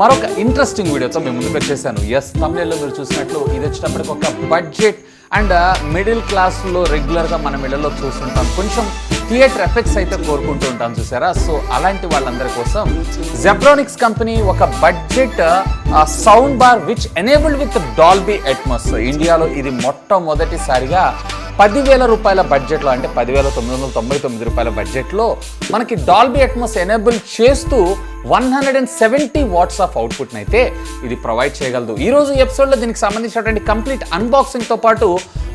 మరొక ఇంట్రెస్టింగ్ వీడియోతో మేము ముందుకు వచ్చేసాను. ఎస్, తమిళలో మీరు చూసినట్లు ఇది వచ్చేటప్పటికి ఒక బడ్జెట్ అండ్ మిడిల్ క్లాస్లో రెగ్యులర్గా మనం ఇళ్లలో చూస్తుంటాం. కొంచెం థియేటర్ ఎఫెక్ట్స్ అయితే కోరుకుంటూ ఉంటాం, చూసారా? సో అలాంటి వాళ్ళందరి కోసం జెబ్రానిక్స్ కంపెనీ ఒక budget sound bar which enabled with Dolby Atmos. ఇండియాలో ఇది మొట్టమొదటిసారిగా 10,000 రూపాయల బడ్జెట్లో, అంటే 10,999 రూపాయల బడ్జెట్లో మనకి డాల్బీ అట్మాస్ ఎనేబుల్ చేస్తూ 170 వాట్స్ ఆఫ్ అవుట్పుట్ని అయితే ఇది ప్రొవైడ్ చేయగలదు. ఈరోజు ఎపిసోడ్లో దీనికి సంబంధించినటువంటి కంప్లీట్ అన్బాక్సింగ్తో పాటు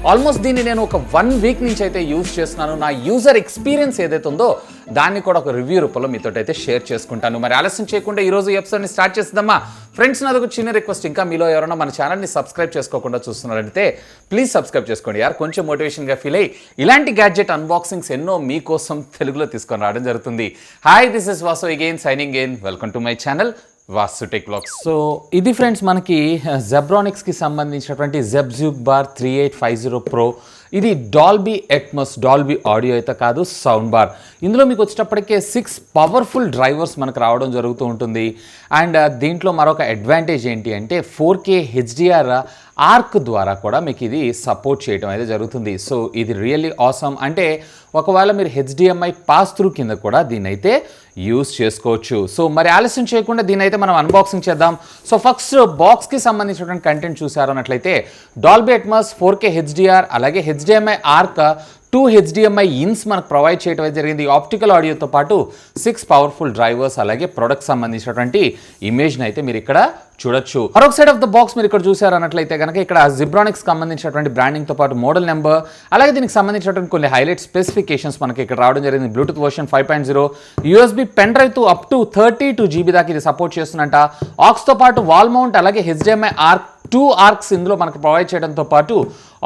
ఆల్మోస్ట్ దీన్ని నేను ఒక 1 వీక్ నుంచి అయితే యూజ్ చేస్తున్నాను. నా యూజర్ ఎక్స్పీరియన్స్ ఏదైతే ఉందో దాన్ని కూడా ఒక రివ్యూ రూపంలో మీతో అయితే షేర్ చేసుకుంటాను. మరి ఆలస్యం చేయకుండా ఈరోజు ఎపిసోడ్ని స్టార్ట్ చేద్దామా? ఫ్రెండ్స్, నాది ఒక చిన్న రిక్వెస్ట్, ఇంకా మీలో ఎవరైనా మన ఛానల్ని సబ్స్క్రైబ్ చేసుకోకుండా చూస్తున్నారంటే ప్లీజ్ సబ్స్క్రైబ్ చేసుకోండి యార్. కొంచెం మోటివేషన్గా ఫీల్ అయ్యి ఇలాంటి గ్యాడ్జెట్ అన్బాక్సింగ్స్ ఎన్నో మీకోసం తెలుగులో తీసుకొని రావడం జరుగుతుంది. Hi, this is Vasu again signing in. Welcome to my channel Vasu tech vlogs. So ఇది ఫ్రెండ్స్ మనకి జెబ్రానిక్స్కి సంబంధించినటువంటి జెబ్ జ్యూక్ బార్ 3850 ప్రో. ఇది డాల్బీ అట్మాస్, డాల్బీ ఆడియో అయితే కాదు, సౌండ్ బార్. ఇందులో మీకు వచ్చేటప్పటికే 6 పవర్ఫుల్ డ్రైవర్స్ మనకు రావడం జరుగుతూ ఉంటుంది. అండ్ దీంట్లో మరొక అడ్వాంటేజ్ ఏంటి అంటే 4K HDR ఆర్క్ ద్వారా కూడా మీకు ఇది సపోర్ట్ చేయడం అయితే జరుగుతుంది. సో ఇది రియల్లీ ఆసమ్. అంటే ఒకవేళ మీరు HDMI పాస్ త్రూ కింద కూడా దీన్ని అయితే యూజ్ చేసుకోవచ్చు. సో మరి ఆలస్యం చేయకుండా దీన్ని అయితే మనం అన్బాక్సింగ్ చేద్దాం. సో ఫస్ట్ బాక్స్కి సంబంధించినటువంటి కంటెంట్ చూసారు అన్నట్లయితే డాల్బీ అట్మాస్ 4K HDR అలాగే HDMI ఆర్క్ 2 HDMI ఇన్స్ మనకు ప్రొవైడ్ చేయడం అయితే జరిగింది. ఆప్టికల్ ఆడియోతో పాటు 6 పవర్ఫుల్ డ్రైవర్స్ అలాగే ప్రొడక్ట్ సంబంధించినటువంటి ఇమేజ్ని అయితే మీరు ఇక్కడ చూడొచ్చు. మరొక సైడ్ ఆఫ్ ద బాక్స్ మీరు ఇక్కడ చూసారు అన్నట్లయితే కనుక ఇక్కడ Zebronics సంబంధించినటువంటి బ్రాండింగ్తో పాటు మోడల్ నెంబర్ అలాగే దీనికి సంబంధించినటువంటి కొన్ని హైలైట్ స్పెసిఫికేషన్స్ మనకి ఇక్కడ రావడం జరిగింది. Bluetooth version 5.0, USB pen drive తో అప్ టు 32 GB దాకా ఇది సపోర్ట్ చేస్తున్నట్ట. ఆక్స్తో పాటు వాల్ మౌంట్ అలాగే HDMI ఆర్క్ 2 ఆర్క్స్ ఇందులో మనకు ప్రొవైడ్ చేయడంతో పాటు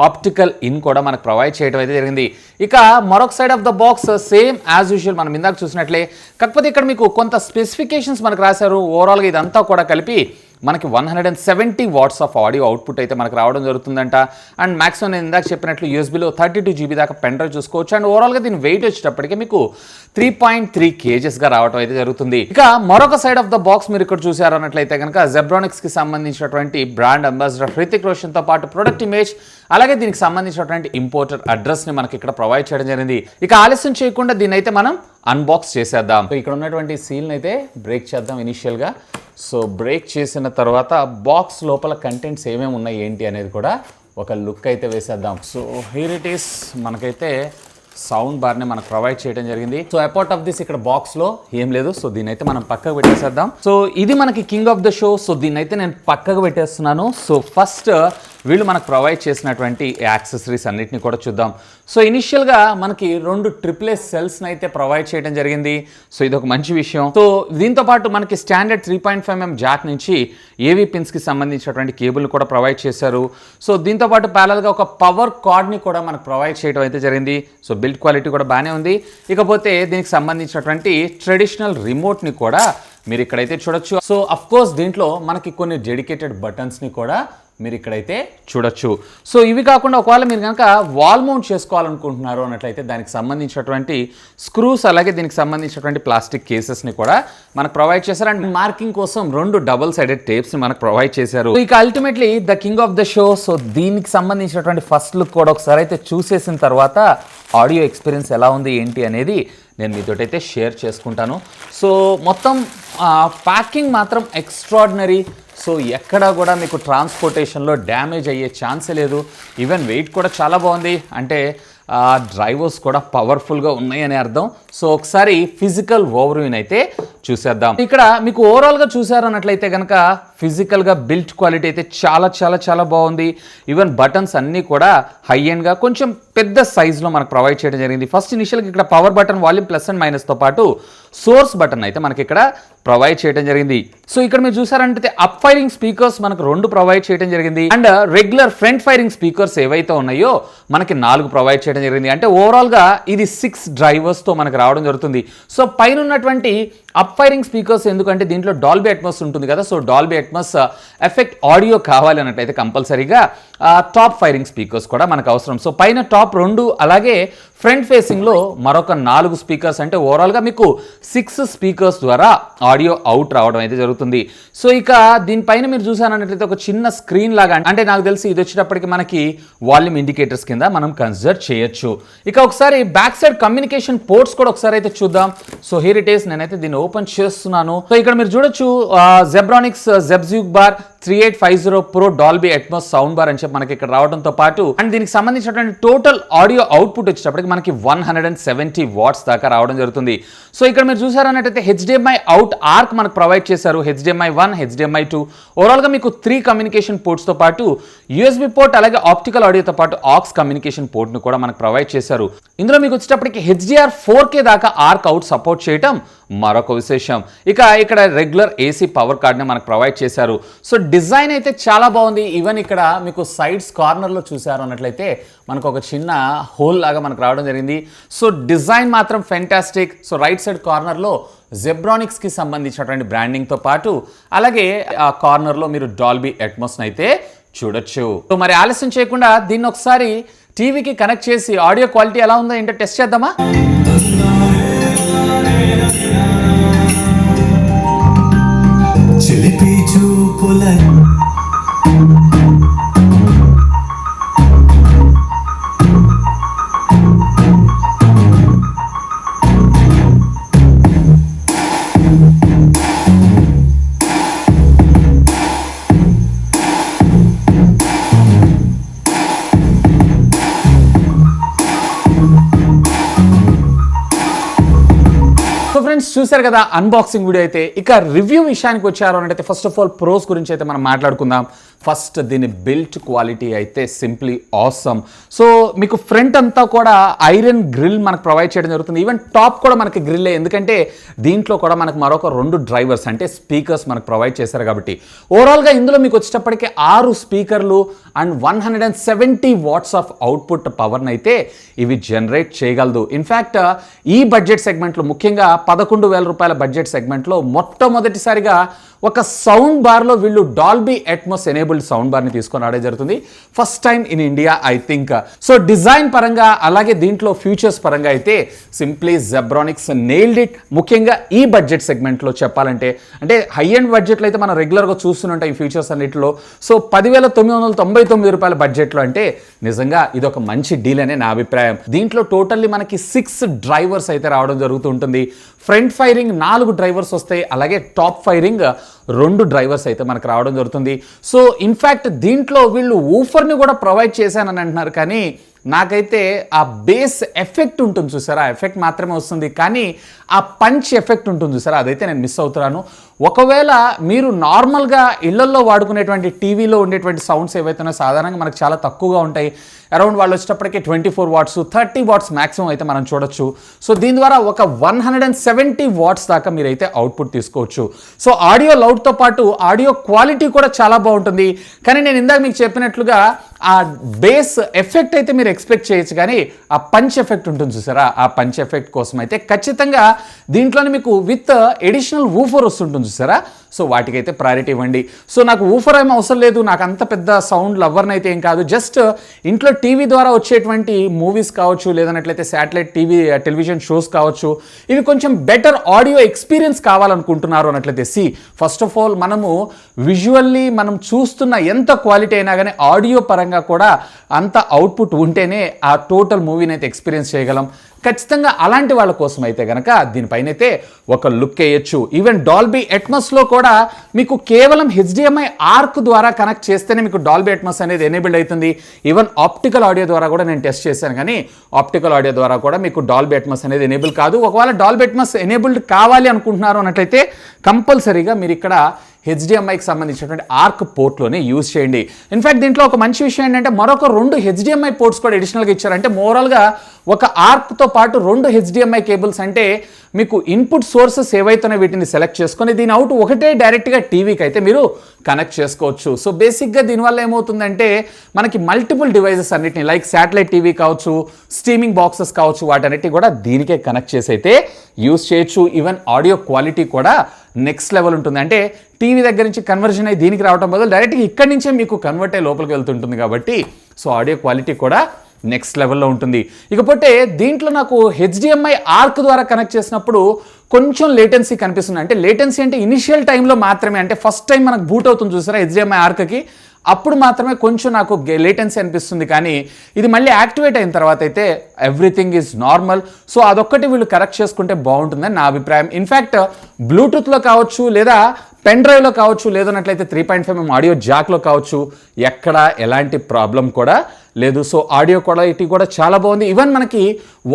ఆప్టికల్ ఇన్ కూడా మనకు ప్రొవైడ్ చేయడం అయితే జరిగింది. ఇక మరొక side of the box same as usual మనం ఇందాక చూసినట్లే, కాకపోతే ఇక్కడ మీకు కొంత స్పెసిఫికేషన్స్ మనకు రాశారు. ఓవరాల్గా ఇదంతా కూడా కలిపి మనకి 170 వాట్స్ ఆఫ్ ఆడియో అవుట్పుట్ అయితే మనకు రావడం జరుగుతుందంట. అండ్ మ్యాక్సిమం నేను ఇందాక చెప్పినట్లు యూఎస్బీలో 32 GB దాకా పెన్ డ్రైవ్ చూసుకోవచ్చు. అండ్ ఓవరాల్గా దీని వెయిట్ వచ్చేటప్పటికి మీకు 3.3 kgsగా రావడం అయితే జరుగుతుంది. ఇక మరొక సైడ్ ఆఫ్ ద బాక్స్ మీరు ఇక్కడ చూసారు అన్నట్లయితే కనుక జెబ్రానిక్స్కి సంబంధించినటువంటి బ్రాండ్ అంబాసిడర్ హృతిక్ రోషన్తో పాటు ప్రొడక్ట్ ఇమేజ్ అలాగే దీనికి సంబంధించినటువంటి ఇంపోర్టర్ అడ్రస్ని మనకి ఇక్కడ ప్రొవైడ్ చేయడం జరిగింది. ఇక ఆలస్యం చేయకుండా దీన్ని అయితే మనం అన్బాక్స్ చేసేద్దాం. సో ఇక్కడ ఉన్నటువంటి సీల్ని అయితే బ్రేక్ చేద్దాం ఇనిషియల్గా. సో బ్రేక్ చేసిన తర్వాత బాక్స్ లోపల కంటెంట్స్ ఏమేమి ఉన్నాయి ఏంటి అనేది కూడా ఒక లుక్ అయితే వేసేద్దాం. సో హియర్ ఇట్ ఈస్, మనకైతే సౌండ్ బార్ని మనకు ప్రొవైడ్ చేయడం జరిగింది. సో అపార్ట్ ఆఫ్ దిస్ ఇక్కడ బాక్స్లో ఏం లేదు. సో దీన్ని అయితే మనం పక్కకు పెట్టేసేద్దాం. సో ఇది మనకి king of the show. So దీన్ని అయితే నేను పక్కకు పెట్టేస్తున్నాను. సో ఫస్ట్ వీళ్ళు మనకు ప్రొవైడ్ చేసినటువంటి యాక్సెసరీస్ అన్నిటిని కూడా చూద్దాం. సో ఇనిషియల్గా మనకి 2 AAA సెల్స్ని అయితే ప్రొవైడ్ చేయడం జరిగింది. సో ఇది ఒక మంచి విషయం. సో దీంతో పాటు మనకి స్టాండర్డ్ 3.5mm జాక్ నుంచి ఏవీ పిన్స్కి సంబంధించినటువంటి కేబుల్ని కూడా ప్రొవైడ్ చేశారు. సో దీంతో పాటు ప్యారల్గా ఒక పవర్ కార్డ్ని కూడా మనకు ప్రొవైడ్ చేయడం అయితే జరిగింది. సో బిల్డ్ క్వాలిటీ కూడా బాగానే ఉంది. ఇకపోతే దీనికి సంబంధించినటువంటి ట్రెడిషనల్ రిమోట్ని కూడా మీరు ఇక్కడైతే చూడొచ్చు. సో అఫ్ కోర్స్ దీంట్లో మనకి కొన్ని డెడికేటెడ్ బటన్స్ని కూడా మీరు ఇక్కడైతే చూడొచ్చు. సో ఇవి కాకుండా ఒకవేళ మీరు కనుక వాల్ మౌంట్ చేసుకోవాలనుకుంటున్నారు అన్నట్లయితే దానికి సంబంధించినటువంటి స్క్రూస్ అలాగే దీనికి సంబంధించినటువంటి ప్లాస్టిక్ కేసెస్ని కూడా మనకు ప్రొవైడ్ చేశారు. అండ్ మార్కింగ్ కోసం 2 డబుల్ సైడెడ్ టేప్స్ని మనకు ప్రొవైడ్ చేశారు. ఇక ultimately the king of the show. So దీనికి సంబంధించినటువంటి ఫస్ట్ లుక్ కూడా ఒకసారి అయితే చూసేసిన తర్వాత ఆడియో ఎక్స్పీరియన్స్ ఎలా ఉంది ఏంటి అనేది నేను మీతోటైతే షేర్ చేసుకుంటాను. సో మొత్తం ప్యాకింగ్ మాత్రం ఎక్స్ట్రాడినరీ. సో ఎక్కడా కూడా మీకు ట్రాన్స్పోర్టేషన్లో డ్యామేజ్ అయ్యే ఛాన్సే లేదు. ఈవెన్ వెయిట్ కూడా చాలా బాగుంది. అంటే డ్రైవర్స్ కూడా పవర్ఫుల్గా ఉన్నాయని అర్థం. సో ఒకసారి ఫిజికల్ ఓవర్వ్యూని అయితే చూసేద్దాం. ఇక్కడ మీకు ఓవరాల్గా చూసారన్నట్లయితే కనుక ఫిజికల్గా బిల్ట్ క్వాలిటీ అయితే చాలా చాలా చాలా బాగుంది. ఈవెన్ బటన్స్ అన్నీ కూడా హై ఎండ్గా కొంచెం పెద్ద సైజులో మనకు ప్రొవైడ్ చేయడం జరిగింది. ఫస్ట్ ఇనిషియల్గా ఇక్కడ power button, volume plus and మైనస్తో పాటు సోర్స్ బటన్ అయితే మనకి ఇక్కడ ప్రొవైడ్ చేయడం జరిగింది. సో ఇక్కడ మీరు చూసారంటే అప్ ఫైరింగ్ స్పీకర్స్ మనకు 2 ప్రొవైడ్ చేయడం జరిగింది. And regular front firing speakers ఏవైతే ఉన్నాయో మనకి 4 ప్రొవైడ్ చేయడం జరిగింది. అంటే ఓవరాల్గా ఇది 6 డ్రైవర్స్తో మనకు రావడం జరుగుతుంది. సో పైన ఉన్నటువంటి అప్ ఫైరింగ్ స్పీకర్స్ ఎందుకంటే దీంట్లో డాల్బీ అట్మాస్ ఉంటుంది కదా. So Dolby Atmos effect audio కావాలి అన్నట్లయితే కంపల్సరీగా టాప్ ఫైరింగ్ స్పీకర్స్ కూడా మనకు అవసరం. సో పైన టాప్ 2 అలాగే ఫ్రంట్ ఫేసింగ్లో మరొక 4 స్పీకర్స్, అంటే ఓవరాల్గా మీకు 6 స్పీకర్స్ ద్వారా ఆడియో అవుట్ రావడం అయితే జరుగుతుంది. సో ఇక దీనిపైన మీరు చూసారన్నట్లయితే ఒక చిన్న స్క్రీన్ లాగా, అంటే నాకు తెలిసి ఇది వచ్చేటప్పటికి మనకి వాల్యూమ్ ఇండికేటర్స్ కింద మనం కన్సిడర్ చేయొచ్చు. ఇక ఒకసారి బ్యాక్ సైడ్ కమ్యూనికేషన్ పోర్ట్స్ కూడా ఒకసారి అయితే చూద్దాం. సో హియర్ ఇట్ ఈస్, నేనైతే దీన్ని ఓపెన్ చేస్తున్నాను. సో ఇక్కడ మీరు చూడొచ్చు Zebronics Jeb juke bar 3850 Pro Dolby Atmos Soundbar అని చెప్పి మనకి ఇక్కడ రావడంతో పాటు అండ్ దీనికి సంబంధించినటువంటి టోటల్ ఆడియో అవుట్పుట్ వచ్చేటప్పటికి మనకి 170 వాట్స్ దాకా రావడం జరుగుతుంది. సో ఇక్కడ మీరు చూసారన్నట్టయితే HDMI అవుట్ ఆర్క్ మనకు ప్రొవైడ్ చేశారు, HDMI 1, HDMI 2. ఓవరాల్గా మీకు 3 కమ్యూనికేషన్ పోర్ట్స్తో పాటు USB పోర్ట్ అలాగే ఆప్టికల్ ఆడియోతో పాటు ఆక్స్ కమ్యూనికేషన్ పోర్ట్ను కూడా మనకు ప్రొవైడ్ చేశారు. ఇందులో మీకు వచ్చేటప్పటికి HDR 4K దాకా ఆర్క్ అవుట్ సపోర్ట్ చేయటం మరొక విశేషం. ఇక ఇక్కడ రెగ్యులర్ AC పవర్ కార్డ్ని మనకు ప్రొవైడ్ చేశారు. సో డిజైన్ అయితే చాలా బాగుంది. ఈవెన్ ఇక్కడ మీకు సైడ్స్ కార్నర్లో చూసారు అన్నట్లయితే మనకు ఒక చిన్న హోల్ లాగా మనకు రావడం జరిగింది. సో డిజైన్ మాత్రం ఫెంటాస్టిక్. సో రైట్ సైడ్ కార్నర్లో జెబ్రానిక్స్కి సంబంధించినటువంటి బ్రాండింగ్తో పాటు అలాగే ఆ కార్నర్లో మీరు డాల్బీ అట్మాస్ని అయితే చూడొచ్చు. సో మరి ఆలస్యం చేయకుండా దీన్ని ఒకసారి టీవీకి కనెక్ట్ చేసి ఆడియో క్వాలిటీ ఎలా ఉందో ఏంటో టెస్ట్ చేద్దామా? ఫ్రెండ్స్ చూసారు కదా అన్బాక్సింగ్ వీడియో అయితే. ఇక రివ్యూ విషయానికి వచ్చారు అంటే ఫస్ట్ ఆఫ్ ఆల్ ప్రోస్ గురించి అయితే మనం మాట్లాడుకుందాం. ఫస్ట్ దీని బిల్ట్ క్వాలిటీ అయితే సింప్లీ ఆసమ్. సో మీకు ఫ్రంట్ అంతా కూడా ఐరన్ గ్రిల్ మనకు ప్రొవైడ్ చేయడం జరుగుతుంది. ఈవెన్ టాప్ కూడా మనకి గ్రిల్లే, ఎందుకంటే దీంట్లో కూడా మనకు మరొక 2 డ్రైవర్స్ అంటే స్పీకర్స్ మనకు ప్రొవైడ్ చేశారు కాబట్టి ఓవరాల్గా ఇందులో మీకు వచ్చేటప్పటికి 6 స్పీకర్లు అండ్ 170 వాట్స్ ఆఫ్ అవుట్పుట్ పవర్ని అయితే ఇవి జనరేట్ చేయగలదు. ఇన్ఫ్యాక్ట్ ఈ బడ్జెట్ సెగ్మెంట్లో ముఖ్యంగా 11,000 రూపాయల బడ్జెట్ సెగ్మెంట్లో మొట్టమొదటిసారిగా ఒక సౌండ్ బార్లో వీళ్ళు డాల్బీ అట్మాస్ ఎనేబుల్డ్ సౌండ్ బార్ని తీసుకొని రావడం జరుగుతుంది. First time in India I think. So design పరంగా అలాగే దీంట్లో ఫ్యూచర్స్ పరంగా అయితే సింప్లీ జెబ్రానిక్స్ నెయిల్డ్ ఇట్. ముఖ్యంగా ఈ బడ్జెట్ సెగ్మెంట్లో చెప్పాలంటే, అంటే హై ఎండ్ బడ్జెట్లో అయితే మనం రెగ్యులర్గా చూస్తుంటాం ఈ ఫ్యూచర్స్ అన్నింటిలో. సో 10,999 రూపాయల బడ్జెట్లో అంటే నిజంగా ఇది ఒక మంచి డీల్ అనే నా అభిప్రాయం. దీంట్లో టోటల్లీ మనకి 6 డ్రైవర్స్ అయితే రావడం జరుగుతుంటుంది. ఫ్రంట్ ఫైరింగ్ 4 డ్రైవర్స్ వస్తాయి, అలాగే టాప్ ఫైరింగ్ 2 డ్రైవర్స్ అయితే మనకు రావడం జరుగుతుంది. సో ఇన్ఫ్యాక్ట్ దీంట్లో వీళ్ళు ఊఫర్ని కూడా ప్రొవైడ్ చేశానని అంటున్నారు, కానీ నాకైతే ఆ బేస్ ఎఫెక్ట్ ఉంటుంది చూసారా, ఆ ఎఫెక్ట్ మాత్రమే వస్తుంది, కానీ ఆ పంచ్ ఎఫెక్ట్ ఉంటుంది చూసారా, అదైతే నేను మిస్ అవుతున్నాను. ఒకవేళ మీరు నార్మల్గా ఇళ్లల్లో వాడుకునేటువంటి టీవీలో ఉండేటువంటి సౌండ్స్ ఏవైతే సాధారణంగా మనకు చాలా తక్కువగా ఉంటాయి, అరౌండ్ వాళ్ళు వచ్చేటప్పటికి 24 వాట్స్ 30 వాట్స్ మ్యాక్సిమం అయితే మనం చూడొచ్చు. సో దీని ద్వారా ఒక 170 వాట్స్ దాకా మీరైతే అవుట్పుట్ తీసుకోవచ్చు. సో ఆడియో లౌడ్తో పాటు ఆడియో క్వాలిటీ కూడా చాలా బాగుంటుంది. కానీ నేను ఇందాక మీకు చెప్పినట్లుగా ఆ బేస్ ఎఫెక్ట్ అయితే మీరు ఎక్స్పెక్ట్ చేయొచ్చు, కానీ ఆ పంచ్ ఎఫెక్ట్ ఉంటుంది చూసారా, ఆ పంచ్ ఎఫెక్ట్ కోసం అయితే ఖచ్చితంగా దీంట్లోనే మీకు విత్ ఎడిషనల్ ఊఫర్ వస్తుంటుంది చూసారా, సో వాటికైతే ప్రయారిటీ ఇవ్వండి. సో నాకు ఊఫర్ ఏమీ అవసరం లేదు, నాకు అంత పెద్ద సౌండ్ లవర్ని అయితే ఏం కాదు, జస్ట్ ఇంట్లో టీవీ ద్వారా వచ్చేటువంటి మూవీస్ కావచ్చు, లేదన్నట్లయితే శాటిలైట్ టెలివిజన్ షోస్ కావచ్చు, ఇవి కొంచెం బెటర్ ఆడియో ఎక్స్పీరియన్స్ కావాలనుకుంటున్నారు అన్నట్లయితే ఫస్ట్ ఆఫ్ ఆల్ మనము విజువల్లీ మనం చూస్తున్న ఎంత క్వాలిటీ అయినా కానీ ఆడియో పరంగా కూడా అంత అవుట్పుట్ ఉంటేనే ఆ టోటల్ మూవీని అయితే ఎక్స్పీరియన్స్ చేయగలం. ఖచ్చితంగా అలాంటి వాళ్ళ కోసం అయితే కనుక దీనిపైన అయితే ఒక లుక్ వేయచ్చు. ఈవెన్ డాల్బీ అట్మాస్లో కూడా మీకు కేవలం HDMI ఆర్క్ ద్వారా కనెక్ట్ చేస్తేనే మీకు డాల్బీ అట్మాస్ అనేది ఎనేబుల్డ్ అవుతుంది. ఈవెన్ ఆప్టికల్ ఆడియో ద్వారా కూడా నేను టెస్ట్ చేశాను, కానీ ఆప్టికల్ ఆడియో ద్వారా కూడా మీకు డాల్బీ అట్మాస్ అనేది ఎనేబుల్ కాదు. ఒకవేళ డాల్బీ అట్మాస్ ఎనేబుల్డ్ కావాలి అనుకుంటున్నారు అన్నట్లయితే కంపల్సరీగా మీరు ఇక్కడ HDMIకి సంబంధించినటువంటి ఆర్క్ పోర్ట్లోనే యూజ్ చేయండి. ఇన్ఫ్యాక్ట్ దీంట్లో ఒక మంచి విషయం ఏంటంటే మరొక 2 HDMI పోర్ట్స్ కూడా అడిషనల్గా ఇచ్చారు. అంటే మోరల్గా ఒక ఆర్క్తో పాటు 2 HDMI కేబుల్స్, అంటే మీకు ఇన్పుట్ సోర్సెస్ ఏవైతేనే వీటిని సెలెక్ట్ చేసుకొని దీని అవుట్ ఒకటే డైరెక్ట్గా టీవీకి అయితే మీరు కనెక్ట్ చేసుకోవచ్చు. సో బేసిక్గా దీనివల్ల ఏమవుతుందంటే మనకి మల్టిపుల్ డివైజెస్ అన్నిటిని లైక్ శాటిలైట్ టీవీ కావచ్చు, స్ట్రీమింగ్ బాక్సెస్ కావచ్చు, వాటన్నిటి కూడా దీనికే కనెక్ట్ చేసి అయితే యూజ్ చేయొచ్చు. ఈవెన్ ఆడియో క్వాలిటీ కూడా నెక్స్ట్ లెవెల్ ఉంటుంది. అంటే టీవీ దగ్గర నుంచి కన్వర్షన్ అయ్యి దీనికి రావడం బదులు డైరెక్ట్గా ఇక్కడి నుంచే మీకు కన్వర్ట్ అయ్యి లోపలికి వెళ్తుంటుంది కాబట్టి సో ఆడియో క్వాలిటీ కూడా నెక్స్ట్ లెవెల్లో ఉంటుంది. ఇకపోతే దీంట్లో నాకు HDMI ఆర్క్ ద్వారా కనెక్ట్ చేసినప్పుడు కొంచెం లేటెన్సీ కనిపిస్తుంది. అంటే లేటెన్సీ అంటే ఇనిషియల్ టైంలో మాత్రమే, అంటే ఫస్ట్ టైం మనకు బూట్ అవుతుంది చూసారా HDMI ఆర్క్కి, అప్పుడు మాత్రమే కొంచెం నాకు లేటెన్సీ అనిపిస్తుంది. కానీ ఇది మళ్ళీ యాక్టివేట్ అయిన తర్వాత అయితే ఎవ్రీథింగ్ ఈజ్ నార్మల్. సో అదొక్కటి వీళ్ళు కరెక్ట్ చేసుకుంటే బాగుంటుందని నా అభిప్రాయం. ఇన్ఫ్యాక్ట్ బ్లూటూత్లో కావచ్చు, లేదా పెన్ డ్రైవ్లో కావచ్చు, లేదన్నట్లయితే 3.5mm ఆడియో జాక్లో కావచ్చు, ఎక్కడ ఎలాంటి ప్రాబ్లం కూడా లేదు. సో ఆడియో క్వాలిటీ కూడా చాలా బాగుంది. ఈవెన్ మనకి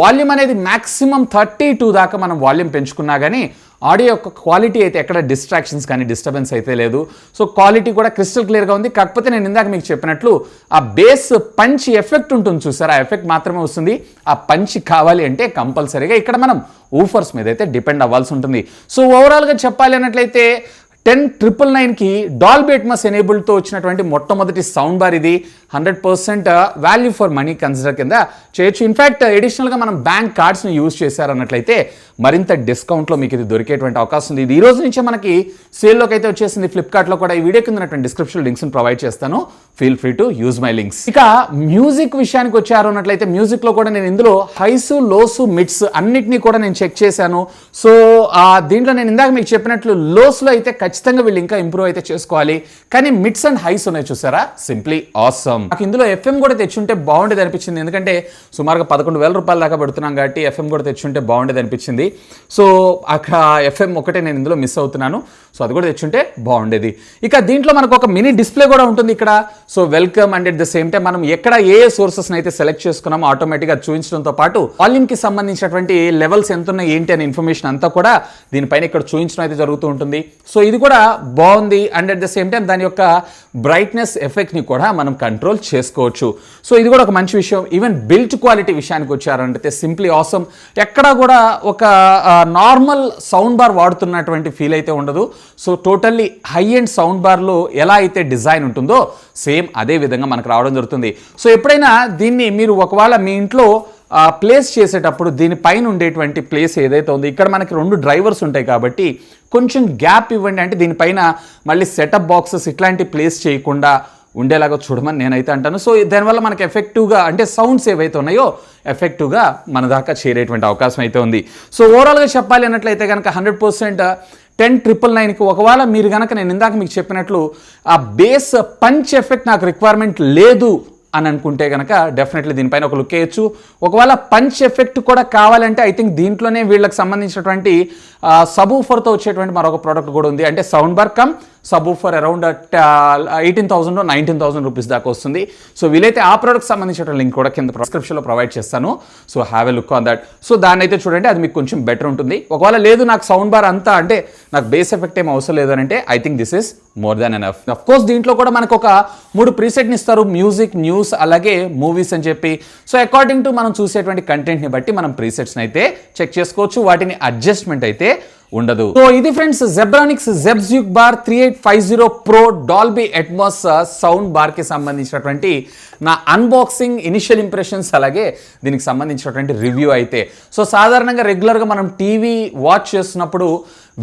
వాల్యూమ్ అనేది మ్యాక్సిమం 32 దాకా మనం వాల్యూమ్ పెంచుకున్నా కానీ ఆడియో యొక్క క్వాలిటీ అయితే ఎక్కడ డిస్ట్రాక్షన్స్ కానీ డిస్టర్బెన్స్ అయితే లేదు. సో క్వాలిటీ కూడా క్రిస్టల్ క్లియర్గా ఉంది. కాకపోతే నేను ఇందాక మీకు చెప్పినట్లు ఆ బేస్ పంచ్ ఎఫెక్ట్ ఉంటుంది చూసారా, ఆ ఎఫెక్ట్ మాత్రమే వస్తుంది. ఆ పంచ్ కావాలి అంటే కంపల్సరీగా ఇక్కడ మనం ఊఫర్స్ మీద అయితే డిపెండ్ అవ్వాల్సి ఉంటుంది. సో ఓవరాల్గా చెప్పాలి అన్నట్లయితే 10,999కి డాల్బీ అట్మాస్ ఎనేబుల్తో వచ్చినటువంటి మొట్టమొదటి సౌండ్ బార్ ఇది. 100% వాల్యూ ఫర్ మనీ కన్సిడర్ కింద చేయొచ్చు. ఇన్ఫ్యాక్ట్ అడిషనల్గా మనం బ్యాంక్ కార్డ్స్ని యూజ్ చేశారన్నట్లయితే మరింత డిస్కౌంట్లో మీకు ఇది దొరికేటువంటి అవకాశం ఉంది. ఇది ఈ రోజు నుంచే మనకి సేల్లోకి అయితే వచ్చేసింది. ఫ్లిప్కార్ట్లో కూడా ఈ వీడియో కింద ఉన్నటువంటి డిస్క్రిప్షన్ లింక్స్ని ప్రొవైడ్ చేస్తాను. Feel free to use my links. ఇక మ్యూజిక్ విషయానికి వచ్చారు అన్నట్లయితే మ్యూజిక్లో కూడా నేను ఇందులో హైస్, లోస్, మిడ్స్ అన్నిటినీ కూడా నేను చెక్ చేశాను. సో దీంట్లో నేను ఇందాక మీకు చెప్పినట్లు లోస్లో అయితే ఖచ్చితంగా వీళ్ళు ఇంకా ఇంప్రూవ్ అయితే చేసుకోవాలి. కానీ మిడ్స్ అండ్ హైస్ ఉన్నాయి చూసారా, సింప్లీ ఆసమ్. నాకు ఇందులో FM కూడా తెచ్చుంటే బాగుండేది అనిపించింది. ఎందుకంటే సుమారుగా 11,000 రూపాయల దాకా పెడుతున్నాం కాబట్టి FM కూడా తెచ్చుంటే బాగుండేది అనిపించింది. సో అక్కడ FM ఒకటే నేను ఇందులో మిస్ అవుతున్నాను. సో అది కూడా తెచ్చుంటే బాగుండేది. ఇక దీంట్లో మనకు ఒక మినీ డిస్ప్లే కూడా ఉంటుంది ఇక్కడ. So welcome and at the same time మనం ఎక్కడ ఏ సోర్సెస్ని అయితే సెలెక్ట్ చేసుకున్నామో ఆటోమేటిక్గా చూపించడంతో పాటు వాల్యూమ్కి సంబంధించినటువంటి లెవెల్స్ ఎంత ఉన్నాయి ఏంటి అనే ఇన్ఫర్మేషన్ అంతా కూడా దీనిపైన ఇక్కడ చూపించడం అయితే జరుగుతూ ఉంటుంది. సో ఇది కూడా బాగుంది. And at the same time దాని యొక్క బ్రైట్నెస్ ఎఫెక్ట్ని కూడా మనం కంట్రోల్ చేసుకోవచ్చు. సో ఇది కూడా ఒక మంచి విషయం. ఈవెన్ బిల్ట్ క్వాలిటీ విషయానికి వచ్చారంటే సింప్లీ ఆసమ్. ఎక్కడా కూడా ఒక నార్మల్ సౌండ్ బార్ వాడుతున్నటువంటి ఫీల్ అయితే ఉండదు. So totally high end sound బార్లో ఎలా అయితే డిజైన్ ఉంటుందో సేమ్ అదే విధంగా మనకు రావడం జరుగుతుంది. సో ఎప్పుడైనా దీన్ని మీరు ఒకవేళ మీ ఇంట్లో ప్లేస్ చేసేటప్పుడు దీనిపైన ఉండేటువంటి ప్లేస్ ఏదైతే ఉందో ఇక్కడ మనకి 2 డ్రైవర్స్ ఉంటాయి కాబట్టి కొంచెం గ్యాప్ ఇవ్వండి. అంటే దీనిపైన మళ్ళీ సెటప్ బాక్సెస్ ఇట్లాంటి ప్లేస్ చేయకుండా ఉండేలాగా చూడమని నేనైతే అంటాను. సో దానివల్ల మనకి ఎఫెక్టివ్గా అంటే సౌండ్స్ ఏవైతే ఉన్నాయో ఎఫెక్టివ్గా మన దాకా చేరేటువంటి అవకాశం అయితే ఉంది. సో ఓవరాల్గా చెప్పాలి అన్నట్లయితే కనుక 100% 10,999కి ఒకవేళ మీరు కనుక నేను ఇందాక మీకు చెప్పినట్లు ఆ బేస్ పంచ్ ఎఫెక్ట్ నాకు రిక్వైర్మెంట్ లేదు అని అనుకుంటే కనుక డెఫినెట్లీ దీనిపైన ఒక లుక్ వేయచ్చు. ఒకవేళ పంచ్ ఎఫెక్ట్ కూడా కావాలంటే ఐ థింక్ దీంట్లోనే వీళ్ళకి సంబంధించినటువంటి సబూఫర్తో వచ్చేటువంటి మరొక ప్రోడక్ట్ కూడా ఉంది. అంటే sound bar come subwoofer around 18,000 to 19,000 rupees దాకా వస్తుంది. సో వీలైతే ఆ ప్రోడక్ట్ సంబంధించిన లింక్ కూడా కింద డిస్క్రిప్షన్లో ప్రొవైడ్ చేస్తాను. So have a look on that. So దాన్ని అయితే చూడండి, అది మీకు కొంచెం బెటర్ ఉంటుంది. ఒకవేళ లేదు నాకు సౌండ్ బార్ అంతా అంటే నాకు బేస్ ఎఫెక్ట్ ఏం అవసరం లేదు అని అంటే I think this is more than enough. Of course దీంట్లో కూడా మనకు ఒక 3 ప్రీసెట్ని ఇస్తారు, మ్యూజిక్, న్యూస్, అలాగే మూవీస్ అని చెప్పి. సో అకార్డింగ్ టు మనం చూసేటువంటి కంటెంట్ని బట్టి మనం ప్రీసెట్స్ని అయితే చెక్ చేసుకోవచ్చు. వాటిని అడ్జస్ట్మెంట్ అయితే ఉండదు. సో ఇది friends Zebronics Zeb Juke bar 3850 Pro Dolby Atmos sound bar కి సంబంధించినటువంటి నా అన్బాక్సింగ్, ఇనిషియల్ ఇంప్రెషన్స్, అలాగే దీనికి సంబంధించినటువంటి రివ్యూ అయితే. సో సాధారణంగా రెగ్యులర్గా మనం టీవీ వాచ్ చేస్తున్నప్పుడు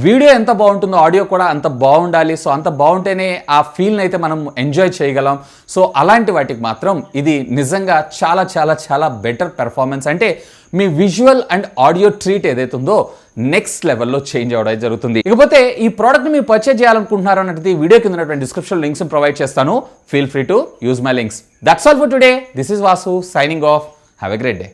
వీడియో ఎంత బాగుంటుందో ఆడియో కూడా అంత బాగుండాలి. సో అంత బాగుంటేనే ఆ ఫీల్ని అయితే మనం ఎంజాయ్ చేయగలం. సో అలాంటి వాటికి మాత్రం ఇది నిజంగా చాలా చాలా చాలా బెటర్ పెర్ఫార్మెన్స్. అంటే మీ విజువల్ అండ్ ఆడియో ట్రీట్ ఏదైతే ఉందో నెక్స్ట్ లెవెల్లో చేంజ్ అవడం జరుగుతుంది. ఇకపోతే ఈ ప్రోడక్ట్ని మీరు పర్చేజ్ చేయాలనుకుంటున్నారు అన్నది వీడియో కింద ఉన్నటువంటి డిస్క్రిప్షన్ లింక్స్ ప్రొవైడ్ చేస్తాను. Feel free to use my links. That's all for today. This is Vasu signing off. Have a great day.